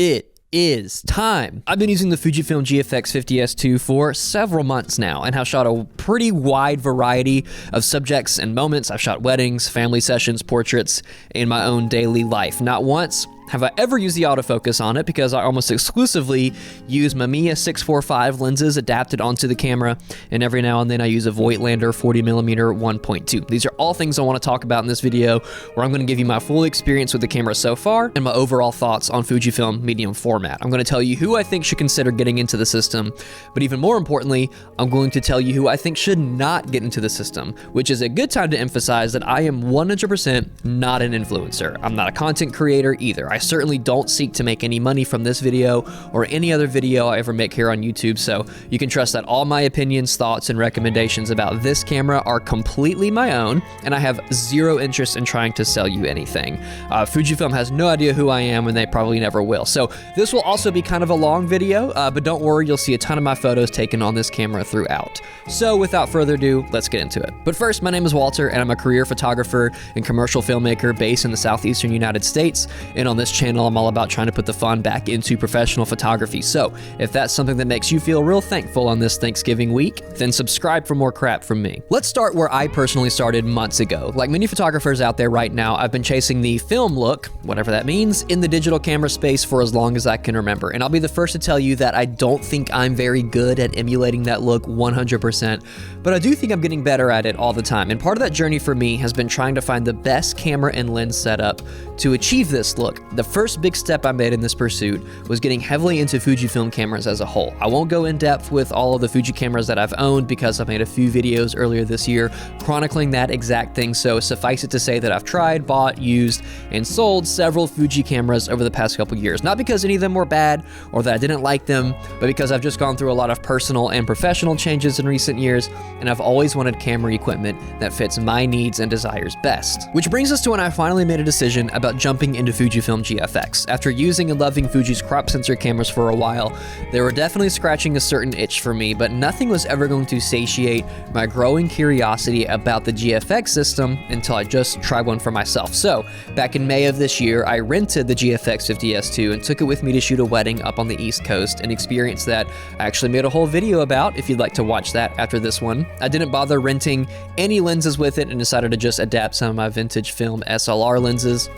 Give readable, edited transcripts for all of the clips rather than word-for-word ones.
It is time. I've been using the Fujifilm GFX 50S2 for several months now and have shot a pretty wide variety of subjects and moments. I've shot weddings, family sessions, portraits in my own daily life. Not once have I ever used the autofocus on it because I almost exclusively use Mamiya 645 lenses adapted onto the camera, and every now and then I use a Voigtlander 40mm 1.2. These are all things I want to talk about in this video, where I'm going to give you my full experience with the camera so far and my overall thoughts on Fujifilm medium format. I'm going to tell you who I think should consider getting into the system, but even more importantly, I'm going to tell you who I think should not get into the system, which is a good time to emphasize that I am 100% not an influencer. I'm not a content creator either. I certainly don't seek to make any money from this video or any other video I ever make here on YouTube, so you can trust that all my opinions, thoughts, and recommendations about this camera are completely my own, and I have zero interest in trying to sell you anything. Fujifilm has no idea who I am, and they probably never will. So this will also be kind of a long video, but don't worry, you'll see a ton of my photos taken on this camera throughout. So without further ado, let's get into it. But first, my name is Walter, and I'm a career photographer and commercial filmmaker based in the southeastern United States, and on this channel, I'm all about trying to put the fun back into professional photography. So if that's something that makes you feel real thankful on this Thanksgiving week, then subscribe for more crap from me. Let's start where I personally started months ago. Like many photographers out there right now, I've been chasing the film look, whatever that means, in the digital camera space for as long as I can remember. And I'll be the first to tell you that I don't think I'm very good at emulating that look 100%, but I do think I'm getting better at it all the time. And part of that journey for me has been trying to find the best camera and lens setup to achieve this look. The first big step I made in this pursuit was getting heavily into Fujifilm cameras as a whole. I won't go in depth with all of the Fuji cameras that I've owned because I've made a few videos earlier this year chronicling that exact thing, so suffice it to say that I've tried, bought, used, and sold several Fuji cameras over the past couple years. Not because any of them were bad or that I didn't like them, but because I've just gone through a lot of personal and professional changes in recent years, and I've always wanted camera equipment that fits my needs and desires best. Which brings us to when I finally made a decision about jumping into Fujifilm GFX. After using and loving Fuji's crop sensor cameras for a while, they were definitely scratching a certain itch for me, but nothing was ever going to satiate my growing curiosity about the GFX system until I just tried one for myself. So, back in May of this year, I rented the GFX 50S2 and took it with me to shoot a wedding up on the East Coast, an experience that I actually made a whole video about if you'd like to watch that after this one. I didn't bother renting any lenses with it and decided to just adapt some of my vintage film SLR lenses,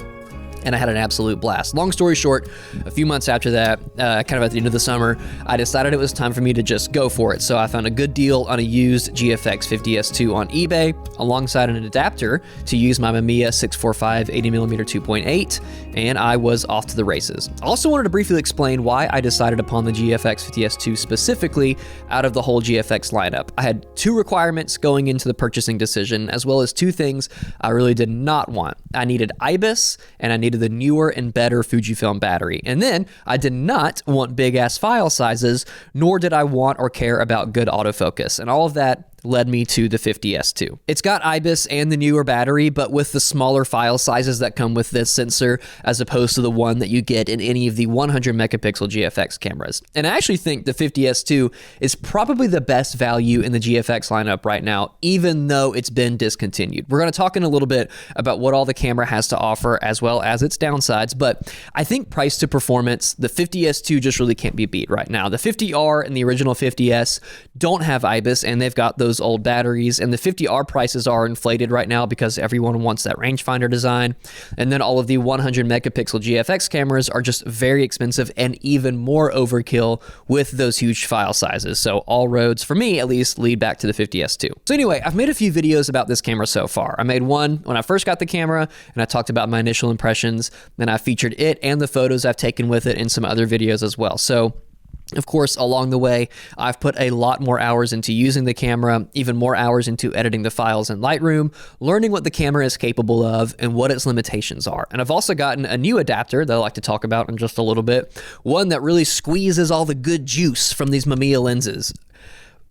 and I had an absolute blast. Long story short, a few months after that, kind of at the end of the summer, I decided it was time for me to just go for it. So I found a good deal on a used GFX 50S2 on eBay, alongside an adapter to use my Mamiya 645 80mm 2.8, and I was off to the races. I also wanted to briefly explain why I decided upon the GFX 50S2 specifically out of the whole GFX lineup. I had two requirements going into the purchasing decision, as well as two things I really did not want. I needed IBIS, and I needed the newer and better Fujifilm battery. And then I did not want big ass file sizes, nor did I want or care about good autofocus. And all of that led me to the 50S2. It's got IBIS and the newer battery, but with the smaller file sizes that come with this sensor, as opposed to the one that you get in any of the 100 megapixel GFX cameras. And I actually think the 50S2 is probably the best value in the GFX lineup right now, even though it's been discontinued. We're going to talk in a little bit about what all the camera has to offer, as well as its downsides, but I think price to performance, the 50S2 just really can't be beat right now. The 50R and the original 50S don't have IBIS, and they've got those old batteries, and the 50R prices are inflated right now because everyone wants that rangefinder design. And then all of the 100 megapixel GFX cameras are just very expensive and even more overkill with those huge file sizes. So all roads, for me at least, lead back to the 50S2. So anyway, I've made a few videos about this camera so far. I made one when I first got the camera, and I talked about my initial impressions. Then I featured it and the photos I've taken with it in some other videos as well. So of course, along the way, I've put a lot more hours into using the camera, even more hours into editing the files in Lightroom, learning what the camera is capable of and what its limitations are. And I've also gotten a new adapter that I like to talk about in just a little bit, one that really squeezes all the good juice from these Mamiya lenses.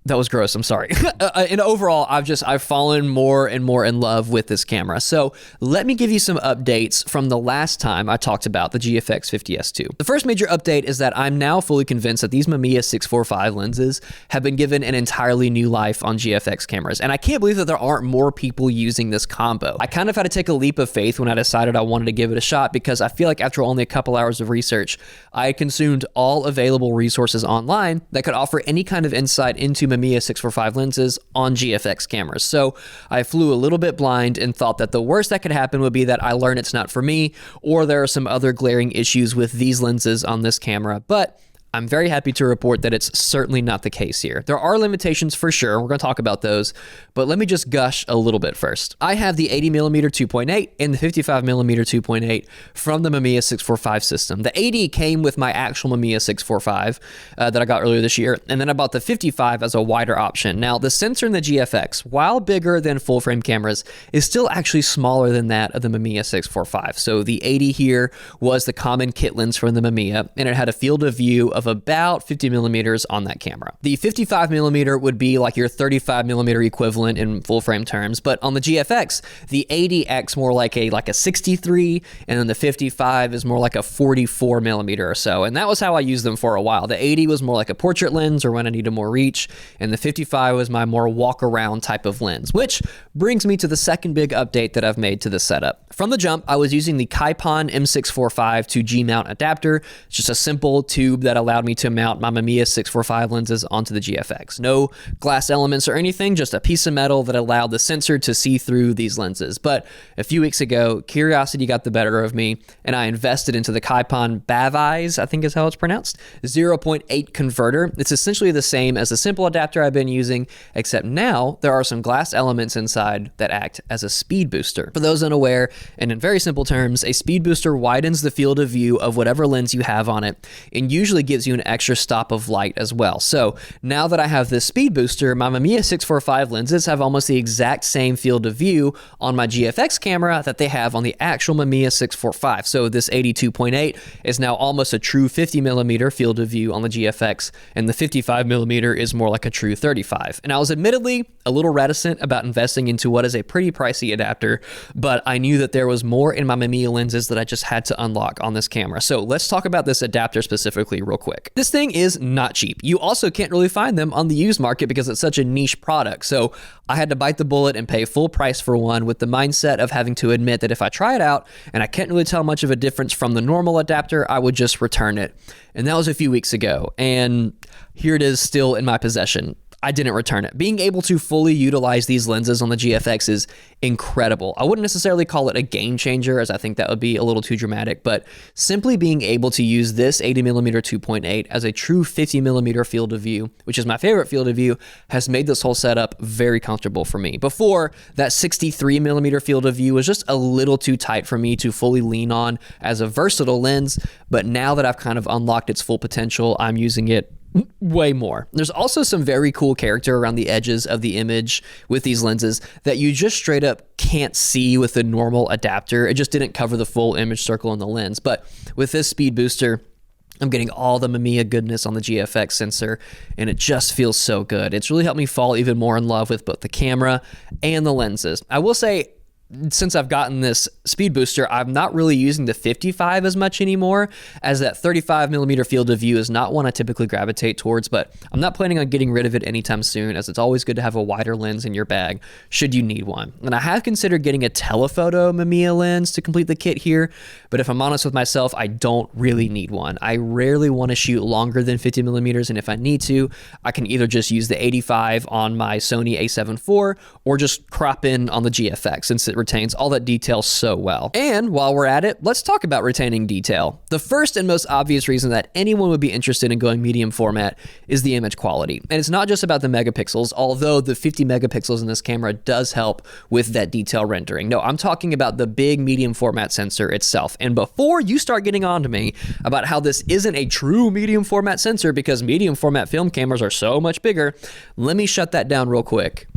That was gross. I'm sorry. And overall, I've fallen more and more in love with this camera. So let me give you some updates from the last time I talked about the GFX 50S2. The first major update is that I'm now fully convinced that these Mamiya 645 lenses have been given an entirely new life on GFX cameras. And I can't believe that there aren't more people using this combo. I kind of had to take a leap of faith when I decided I wanted to give it a shot, because I feel like after only a couple hours of research, I had consumed all available resources online that could offer any kind of insight into Mamiya 645 lenses on GFX cameras. So I flew a little bit blind and thought that the worst that could happen would be that I learn it's not for me, or there are some other glaring issues with these lenses on this camera. But I'm very happy to report that it's certainly not the case here. There are limitations for sure. We're going to talk about those, but let me just gush a little bit first. I have the 80mm 2.8 and the 55mm 2.8 from the Mamiya 645 system. The 80 came with my actual Mamiya 645 that I got earlier this year, and then I bought the 55 as a wider option. Now, the sensor in the GFX, while bigger than full frame cameras, is still actually smaller than that of the Mamiya 645. So the 80 here was the common kit lens from the Mamiya, and it had a field of view of about 50 millimeters on that camera. The 55 millimeter would be like your 35 millimeter equivalent in full frame terms, but on the GFX, the 80 acts more like a 63, and then the 55 is more like a 44 millimeter or so. And that was how I used them for a while. The 80 was more like a portrait lens or when I needed more reach, and the 55 was my more walk around type of lens, which brings me to the second big update that I've made to this setup. From the jump, I was using the Kaipon M645 to G-mount adapter. It's just a simple tube that allowed me to mount my Mamiya 645 lenses onto the GFX. No glass elements or anything, just a piece of metal that allowed the sensor to see through these lenses. But a few weeks ago, curiosity got the better of me, and I invested into the Kaipon Bavize, I think is how it's pronounced, 0.8 converter. It's essentially the same as the simple adapter I've been using, except now there are some glass elements inside that act as a speed booster. For those unaware, and in very simple terms, a speed booster widens the field of view of whatever lens you have on it, and usually gives you an extra stop of light as well. So now that I have this speed booster, my Mamiya 645 lenses have almost the exact same field of view on my GFX camera that they have on the actual Mamiya 645. So this 82.8 is now almost a true 50 millimeter field of view on the GFX, and the 55 millimeter is more like a true 35. And I was admittedly a little reticent about investing into what is a pretty pricey adapter, but I knew that there was more in my Mamiya lenses that I just had to unlock on this camera. So let's talk about this adapter specifically real quick. This thing is not cheap. You also can't really find them on the used market because it's such a niche product. So I had to bite the bullet and pay full price for one, with the mindset of having to admit that if I try it out and I can't really tell much of a difference from the normal adapter, I would just return it. And that was a few weeks ago, and here it is still in my possession. I didn't return it. Being able to fully utilize these lenses on the GFX is incredible. I wouldn't necessarily call it a game changer, as I think that would be a little too dramatic, but simply being able to use this 80mm 2.8 as a true 50mm field of view, which is my favorite field of view, has made this whole setup very comfortable for me. Before, that 63mm field of view was just a little too tight for me to fully lean on as a versatile lens, but now that I've kind of unlocked its full potential, I'm using it way more. There's also some very cool character around the edges of the image with these lenses that you just straight up can't see with the normal adapter. It just didn't cover the full image circle in the lens. But with this speed booster, I'm getting all the Mamiya goodness on the GFX sensor, and it just feels so good. It's really helped me fall even more in love with both the camera and the lenses. I will say, since I've gotten this speed booster, I'm not really using the 55 as much anymore, as that 35mm field of view is not one I typically gravitate towards, but I'm not planning on getting rid of it anytime soon, as it's always good to have a wider lens in your bag should you need one. And I have considered getting a telephoto Mamiya lens to complete the kit here, but if I'm honest with myself, I don't really need one. I rarely want to shoot longer than 50mm, and if I need to, I can either just use the 85 on my Sony a7 IV or just crop in on the GFX, since it retains all that detail so well. And while we're at it, let's talk about retaining detail. The first and most obvious reason that anyone would be interested in going medium format is the image quality. And it's not just about the megapixels, although the 50 megapixels in this camera does help with that detail rendering. No, I'm talking about the big medium format sensor itself. And before you start getting on to me about how this isn't a true medium format sensor because medium format film cameras are so much bigger, let me shut that down real quick.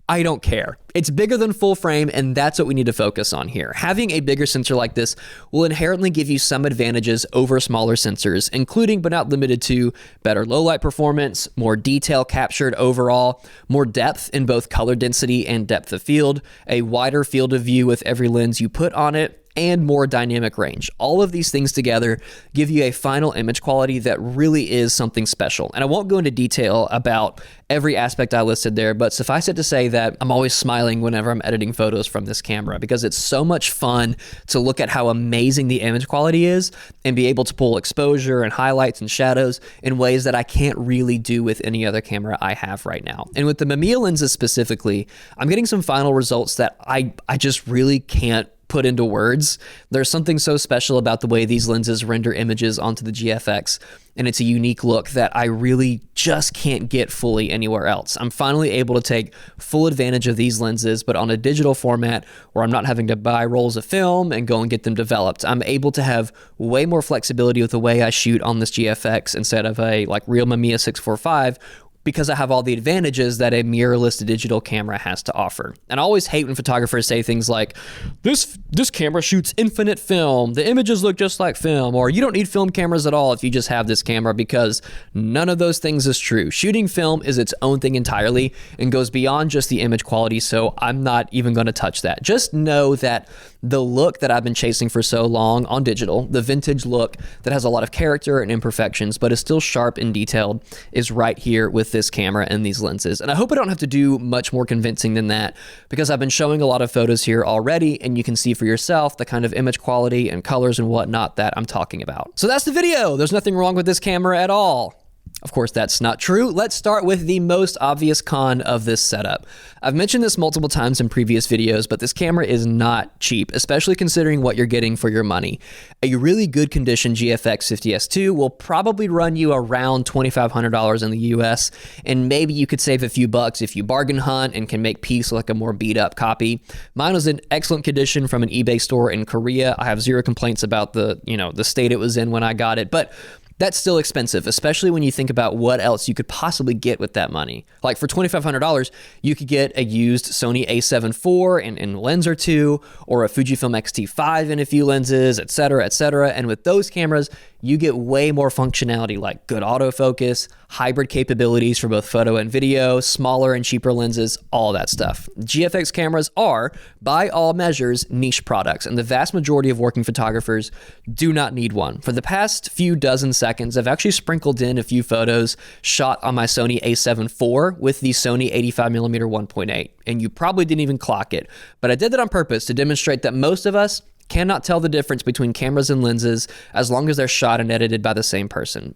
I don't care. It's bigger than full frame, and that's what we need to focus on here. Having a bigger sensor like this will inherently give you some advantages over smaller sensors, including but not limited to better low light performance, more detail captured overall, more depth in both color density and depth of field, a wider field of view with every lens you put on it, and more dynamic range. All of these things together give you a final image quality that really is something special. And I won't go into detail about every aspect I listed there, but suffice it to say that I'm always smiling whenever I'm editing photos from this camera because it's so much fun to look at how amazing the image quality is and be able to pull exposure and highlights and shadows in ways that I can't really do with any other camera I have right now. And with the Mamiya lenses specifically, I'm getting some final results that I just really can't put into words. There's something so special about the way these lenses render images onto the GFX, and it's a unique look that I really just can't get fully anywhere else. I'm finally able to take full advantage of these lenses, but on a digital format where I'm not having to buy rolls of film and go and get them developed. I'm able to have way more flexibility with the way I shoot on this GFX instead of a real Mamiya 645, because I have all the advantages that a mirrorless digital camera has to offer. And I always hate when photographers say things like, this camera shoots infinite film, the images look just like film, or you don't need film cameras at all if you just have this camera, because none of those things is true. Shooting film is its own thing entirely and goes beyond just the image quality, so I'm not even going to touch that. Just know that the look that I've been chasing for so long on digital, the vintage look that has a lot of character and imperfections, but is still sharp and detailed, is right here with this camera and these lenses. And I hope I don't have to do much more convincing than that, because I've been showing a lot of photos here already, and you can see for yourself the kind of image quality and colors and whatnot that I'm talking about. So that's the video. There's nothing wrong with this camera at all. Of course, that's not true. Let's start with the most obvious con of this setup. I've mentioned this multiple times in previous videos, but this camera is not cheap, especially considering what you're getting for your money. A really good condition GFX 50S2 will probably run you around $2,500 in the US, and maybe you could save a few bucks if you bargain hunt and can make peace with a more beat up copy. Mine was in excellent condition from an eBay store in Korea. I have zero complaints about the state it was in when I got it, but that's still expensive, especially when you think about what else you could possibly get with that money. Like for $2,500, you could get a used Sony a7 IV in lens or two, or a Fujifilm X-T5 in a few lenses, etc., etc. And with those cameras, you get way more functionality like good autofocus, hybrid capabilities for both photo and video, smaller and cheaper lenses, all that stuff. GFX cameras are, by all measures, niche products, and the vast majority of working photographers do not need one. For the past few dozen seconds, I've actually sprinkled in a few photos shot on my Sony a7 IV with the Sony 85mm 1.8, and you probably didn't even clock it, but I did that on purpose to demonstrate that most of us cannot tell the difference between cameras and lenses as long as they're shot and edited by the same person.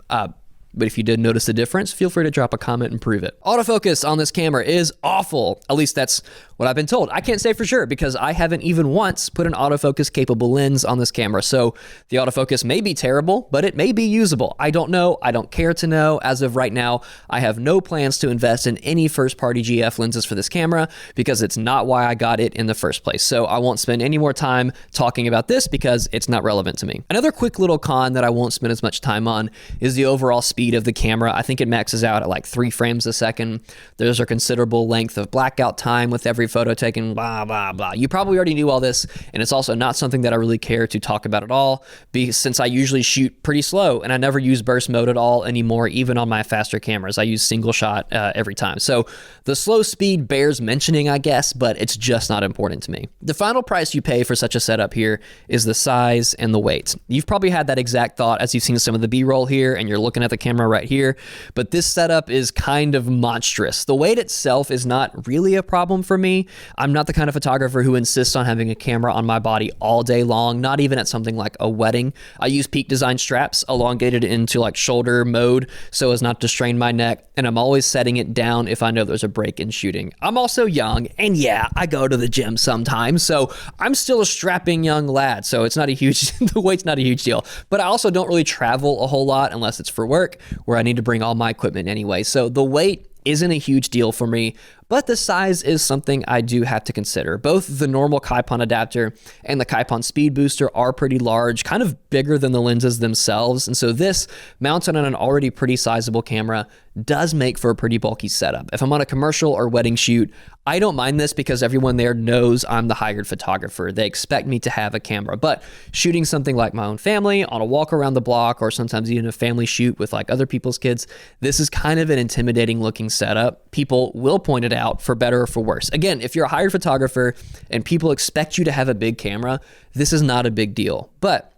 But if you did notice the difference, feel free to drop a comment and prove it. Autofocus on this camera is awful. At least that's what I've been told. I can't say for sure because I haven't even once put an autofocus capable lens on this camera. So the autofocus may be terrible, but it may be usable. I don't know. I don't care to know. As of right now, I have no plans to invest in any first-party GF lenses for this camera because it's not why I got it in the first place. So I won't spend any more time talking about this because it's not relevant to me. Another quick little con that I won't spend as much time on is the overall speed of the camera. I think it maxes out at like 3 frames a second. There's a considerable length of blackout time with every photo taken, blah, blah, blah. You probably already knew all this, and it's also not something that I really care to talk about at all, since I usually shoot pretty slow, and I never use burst mode at all anymore, even on my faster cameras. I use single shot every time. So the slow speed bears mentioning, I guess, but it's just not important to me. The final price you pay for such a setup here is the size and the weight. You've probably had that exact thought as you've seen some of the B-roll here, and you're looking at the camera right here, but this setup is kind of monstrous. The weight itself is not really a problem for me. I'm not the kind of photographer who insists on having a camera on my body all day long, not even at something like a wedding. I use Peak Design straps elongated into like shoulder mode so as not to strain my neck, and I'm always setting it down if I know there's a break in shooting. I'm also young, and yeah, I go to the gym sometimes, so I'm still a strapping young lad, so it's not a huge, the weight's not a huge deal. But I also don't really travel a whole lot unless it's for work, where I need to bring all my equipment anyway. So the weight isn't a huge deal for me, but the size is something I do have to consider. Both the normal Kaipon adapter and the Kaipon speed booster are pretty large, kind of bigger than the lenses themselves, and so this, mounted on an already pretty sizable camera, does make for a pretty bulky setup. If I'm on a commercial or wedding shoot, I don't mind this because everyone there knows I'm the hired photographer. They expect me to have a camera, but shooting something like my own family on a walk around the block, or sometimes even a family shoot with like other people's kids, this is kind of an intimidating looking setup. People will point it out for better or for worse. Again, if you're a hired photographer and people expect you to have a big camera, this is not a big deal. But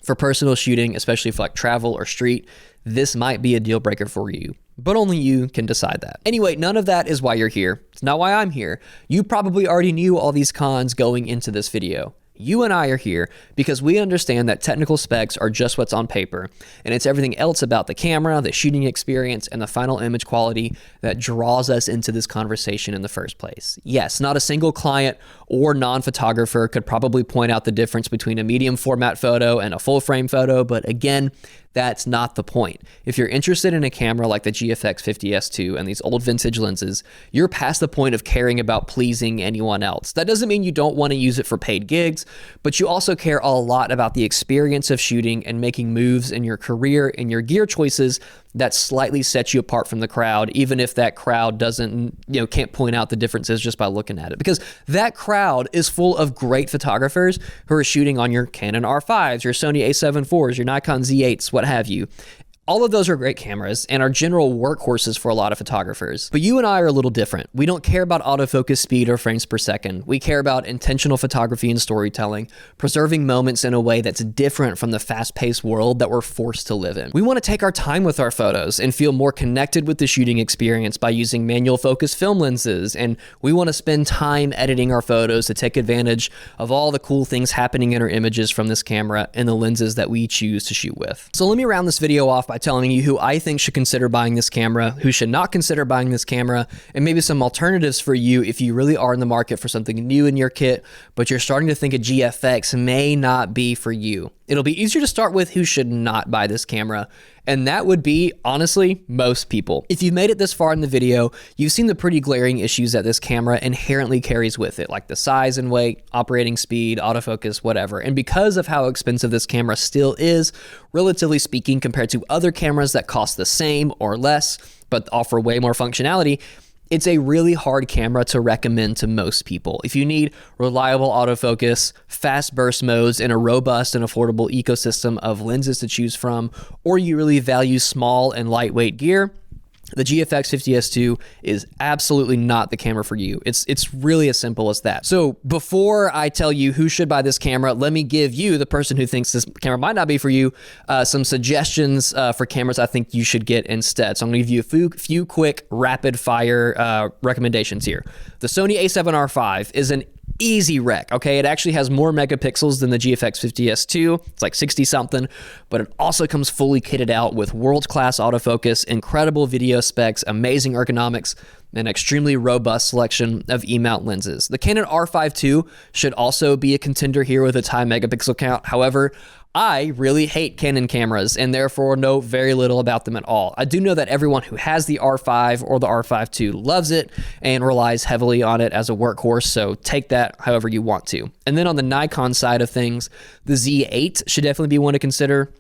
for personal shooting, especially for like travel or street, this might be a deal breaker for you, but only you can decide that. Anyway, none of that is why you're here. It's not why I'm here. You probably already knew all these cons going into this video. You and I are here because we understand that technical specs are just what's on paper, and it's everything else about the camera, the shooting experience, and the final image quality that draws us into this conversation in the first place. Yes, not a single client or non-photographer could probably point out the difference between a medium format photo and a full frame photo, but again, that's not the point. If you're interested in a camera like the GFX 50S2 and these old vintage lenses, you're past the point of caring about pleasing anyone else. That doesn't mean you don't want to use it for paid gigs, but you also care a lot about the experience of shooting and making moves in your career and your gear choices that slightly sets you apart from the crowd, even if that crowd doesn't, can't point out the differences just by looking at it. Because that crowd is full of great photographers who are shooting on your Canon R5s, your Sony A7 IVs, your Nikon Z8s, what have you. All of those are great cameras and are general workhorses for a lot of photographers. But you and I are a little different. We don't care about autofocus speed or frames per second. We care about intentional photography and storytelling, preserving moments in a way that's different from the fast-paced world that we're forced to live in. We want to take our time with our photos and feel more connected with the shooting experience by using manual focus film lenses, and we want to spend time editing our photos to take advantage of all the cool things happening in our images from this camera and the lenses that we choose to shoot with. So let me round this video off by telling you who I think should consider buying this camera, who should not consider buying this camera, and maybe some alternatives for you if you really are in the market for something new in your kit, but you're starting to think a GFX may not be for you. It'll be easier to start with who should not buy this camera, and that would be, honestly, most people. If you've made it this far in the video, you've seen the pretty glaring issues that this camera inherently carries with it, like the size and weight, operating speed, autofocus, whatever. And because of how expensive this camera still is, relatively speaking, compared to other cameras that cost the same or less, but offer way more functionality, it's a really hard camera to recommend to most people. If you need reliable autofocus, fast burst modes, and a robust and affordable ecosystem of lenses to choose from, or you really value small and lightweight gear, the GFX 50S2 is absolutely not the camera for you. It's really as simple as that. So before I tell you who should buy this camera, let me give you, the person who thinks this camera might not be for you, some suggestions for cameras I think you should get instead. So I'm gonna give you a few quick rapid fire recommendations here. The Sony A7R5 is an easy rec, okay? It actually has more megapixels than the GFX 50S2. It's like 60 something, but it also comes fully kitted out with world-class autofocus, incredible video specs, amazing ergonomics, and extremely robust selection of E-mount lenses. The Canon R5 II should also be a contender here with its high megapixel count. However, I really hate Canon cameras and therefore know very little about them at all. I do know that everyone who has the R5 or the R5 II loves it and relies heavily on it as a workhorse, so take that however you want to. And then on the Nikon side of things, the Z8 should definitely be one to consider.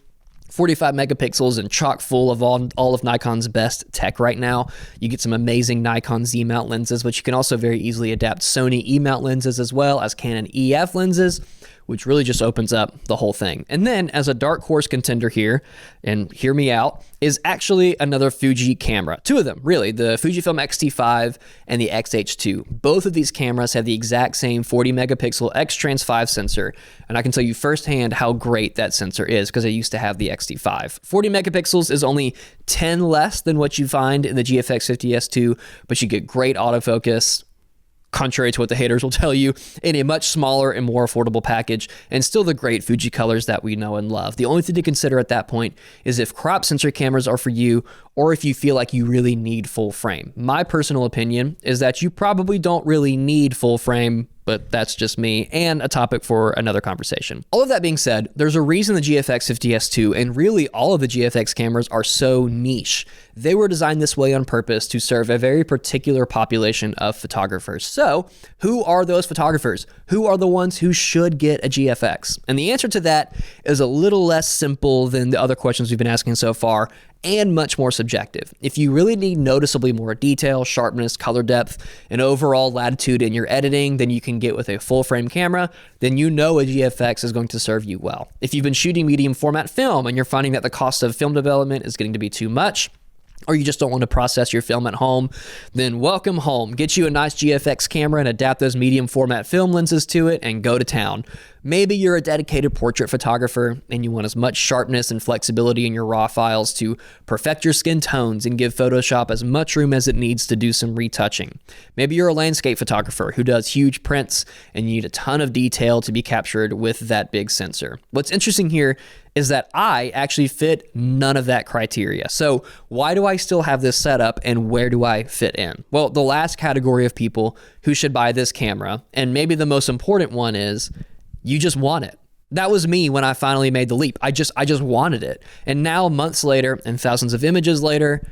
45 megapixels and chock full of all of Nikon's best tech right now. You get some amazing Nikon Z-mount lenses, but you can also very easily adapt Sony E-mount lenses as well as Canon EF lenses, which really just opens up the whole thing. And then as a dark horse contender here, and hear me out, is actually another Fuji camera. Two of them, really, the Fujifilm X-T5 and the X-H2. Both of these cameras have the exact same 40 megapixel X-Trans5 sensor, and I can tell you firsthand how great that sensor is because I used to have the X-T5. 40 megapixels is only 10 less than what you find in the GFX 50S2, but you get great autofocus, contrary to what the haters will tell you, in a much smaller and more affordable package, and still the great Fuji colors that we know and love. The only thing to consider at that point is if crop sensor cameras are for you, or if you feel like you really need full frame. My personal opinion is that you probably don't really need full frame but that's just me and a topic for another conversation. All of that being said, there's a reason the GFX 50S2 and really all of the GFX cameras are so niche. They were designed this way on purpose to serve a very particular population of photographers. So who are those photographers? Who are the ones who should get a GFX? And the answer to that is a little less simple than the other questions we've been asking so far, and much more subjective. If you really need noticeably more detail, sharpness, color depth, and overall latitude in your editing than you can get with a full frame camera, then you know a GFX is going to serve you well. If you've been shooting medium format film and you're finding that the cost of film development is getting to be too much, or you just don't want to process your film at home, then welcome home. Get you a nice GFX camera and adapt those medium format film lenses to it and go to town. Maybe you're a dedicated portrait photographer and you want as much sharpness and flexibility in your raw files to perfect your skin tones and give Photoshop as much room as it needs to do some retouching. Maybe you're a landscape photographer who does huge prints and you need a ton of detail to be captured with that big sensor. What's interesting here is that I actually fit none of that criteria. So why do I still have this setup and where do I fit in? Well, the last category of people who should buy this camera, and maybe the most important one, is you just want it. That was me when I finally made the leap. I just wanted it. And now months later and thousands of images later,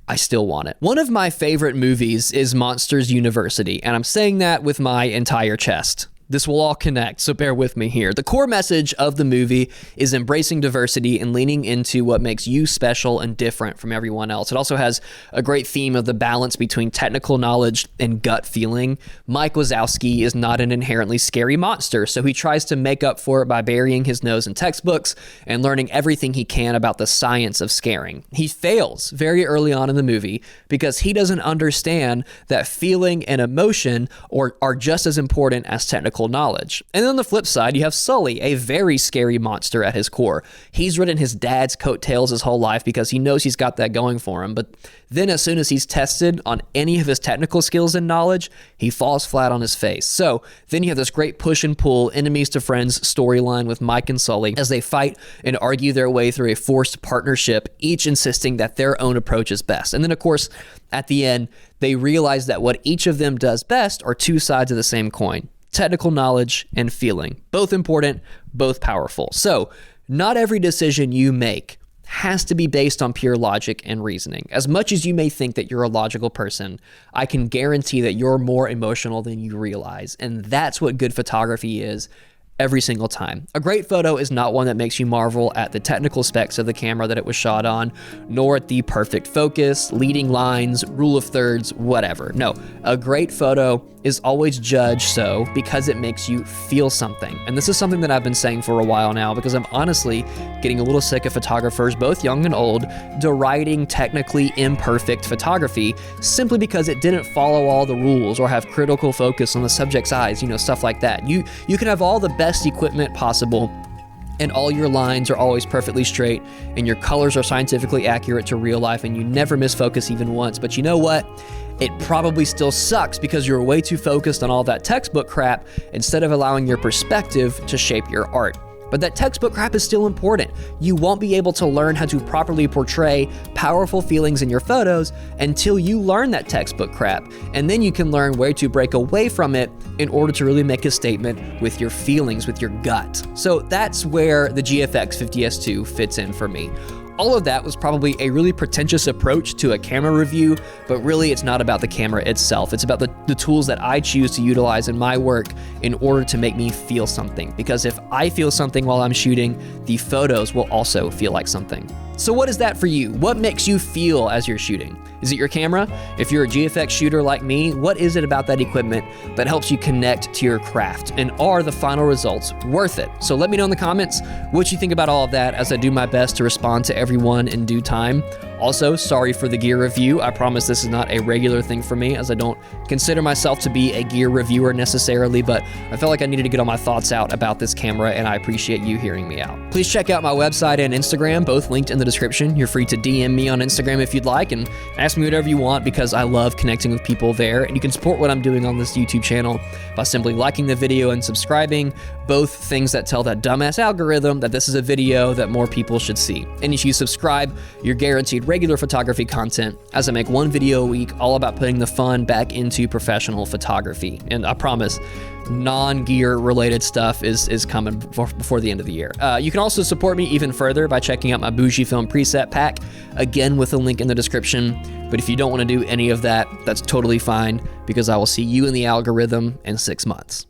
I still want it. One of my favorite movies is Monsters University, and I'm saying that with my entire chest. This will all connect, so bear with me here. The core message of the movie is embracing diversity and leaning into what makes you special and different from everyone else. It also has a great theme of the balance between technical knowledge and gut feeling. Mike Wazowski is not an inherently scary monster, so he tries to make up for it by burying his nose in textbooks and learning everything he can about the science of scaring. He fails very early on in the movie because he doesn't understand that feeling and emotion are just as important as technical knowledge. And then on the flip side, you have Sully, a very scary monster at his core. He's ridden his dad's coattails his whole life because he knows he's got that going for him. But then as soon as he's tested on any of his technical skills and knowledge, he falls flat on his face. So then you have this great push and pull, enemies to friends storyline with Mike and Sully as they fight and argue their way through a forced partnership, each insisting that their own approach is best. And then of course, at the end, they realize that what each of them does best are two sides of the same coin. Technical knowledge and feeling. Both important, both powerful. So not every decision you make has to be based on pure logic and reasoning. As much as you may think that you're a logical person, I can guarantee that you're more emotional than you realize. And that's what good photography is every single time. A great photo is not one that makes you marvel at the technical specs of the camera that it was shot on, nor at the perfect focus, leading lines, rule of thirds, whatever. No, a great photo is always judged so because it makes you feel something. And this is something that I've been saying for a while now because I'm honestly getting a little sick of photographers, both young and old, deriding technically imperfect photography simply because it didn't follow all the rules or have critical focus on the subject's eyes, stuff like that. You can have all the best equipment possible and all your lines are always perfectly straight and your colors are scientifically accurate to real life and you never miss focus even once. But you know what? It probably still sucks because you're way too focused on all that textbook crap instead of allowing your perspective to shape your art. But that textbook crap is still important. You won't be able to learn how to properly portray powerful feelings in your photos until you learn that textbook crap. And then you can learn where to break away from it in order to really make a statement with your feelings, with your gut. So that's where the GFX 50S2 fits in for me. All of that was probably a really pretentious approach to a camera review, but really it's not about the camera itself. It's about the tools that I choose to utilize in my work in order to make me feel something. Because if I feel something while I'm shooting, the photos will also feel like something. So what is that for you? What makes you feel as you're shooting? Is it your camera? If you're a GFX shooter like me, what is it about that equipment that helps you connect to your craft? And are the final results worth it? So let me know in the comments what you think about all of that as I do my best to respond to everyone in due time. Also, sorry for the gear review. I promise this is not a regular thing for me as I don't consider myself to be a gear reviewer necessarily, but I felt like I needed to get all my thoughts out about this camera and I appreciate you hearing me out. Please check out my website and Instagram, both linked in the description. You're free to DM me on Instagram if you'd like and ask me whatever you want because I love connecting with people there. And you can support what I'm doing on this YouTube channel by simply liking the video and subscribing, both things that tell that dumbass algorithm that this is a video that more people should see. And if you subscribe, you're guaranteed regular photography content as I make one video a week all about putting the fun back into professional photography. And I promise, non-gear related stuff is coming before the end of the year. You can also support me even further by checking out my Fujifilm preset pack, again with a link in the description. But if you don't want to do any of that, that's totally fine, because I will see you in the algorithm in 6 months.